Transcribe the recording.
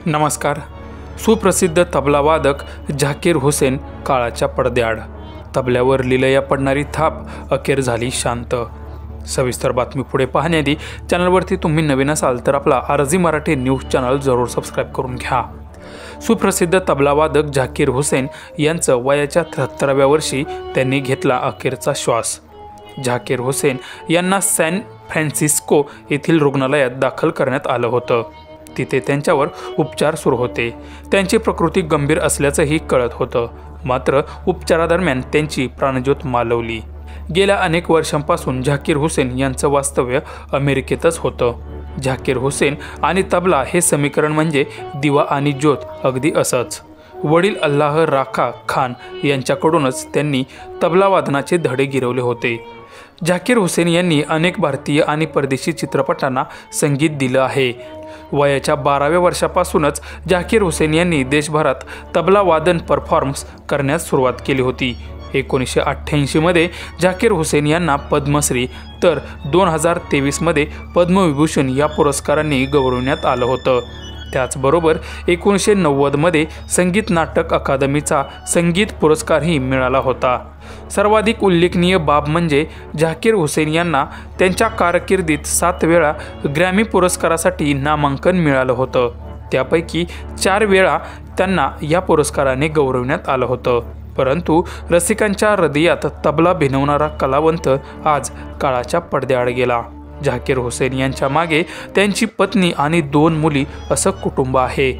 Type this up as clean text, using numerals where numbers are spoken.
नमस्कार। सुप्रसिद्ध तबलावादक झाकीर हुसेन काळाच्या पडद्याआड, तबल्यावर लिलया पडणारी थाप अखेर झाली शांत। सविस्तर बातमी पुढे पाहण्याआधी चॅनलवरती तुम्ही नवीन असाल तर आपला आरजी मराठी न्यूज चॅनल जरूर सबस्क्राइब करून घ्या। सुप्रसिद्ध तबलावादक झाकीर हुसेन यांचं वयाच्या 73व्या वर्षी त्यांनी घेतला अखेरचा श्वास। झाकीर हुसेन यांना सॅन फ्रान्सिस्को येथील रुग्णालयात दाखल करण्यात आलं होतं। तिथे त्यांच्यावर उपचार सुरू होते। त्यांची प्रकृती गंभीर असल्याचंही कळत होतं, मात्र उपचारादरम्यान त्यांची प्राणज्योत मालवली। गेल्या अनेक वर्षांपासून झाकीर हुसेन यांचं वास्तव्य अमेरिकेतच होतं। झाकीर हुसेन आणि तबला हे समीकरण म्हणजे दिवा आणि ज्योत, अगदी असंच। वडील अल्लाह राखा खान यांच्याकडूनच त्यांनी तबला वादनाचे धडे गिरवले होते। झाकीर हुसेन यांनी अनेक भारतीय आणि परदेशी चित्रपटांना संगीत दिलं आहे। वयाच्या 12व्या वर्षापासूनच झाकीर हुसेन यांनी देशभरात तबला वादन परफॉर्मन्स करण्यास सुरुवात केली होती। 1988 मध्ये झाकीर हुसेन यांना पद्मश्री तर 2023 मध्ये पद्मविभूषण या पुरस्कारांनी गौरवण्यात आलं होतं। त्याचबरोबर 1990 मध्ये संगीत नाटक अकादमीचा संगीत पुरस्कारही मिळाला होता। सर्वाधिक उल्लेखनीय बाब म्हणजे झाकीर हुसेन यांना त्यांच्या कारकिर्दीत 7 वेळा ग्रॅमी पुरस्कारासाठी नामांकन मिळालं होतं। त्यापैकी 4 वेळा त्यांना या पुरस्काराने गौरवण्यात आलं होतं। परंतु रसिकांच्या हृदयात तबला भिनवणारा कलावंत आज काळाच्या पडद्याआड गेला। झाकीर हुसेन यांच्या मागे त्यांची पत्नी आणि 2 मुली असं कुटुंब आहे।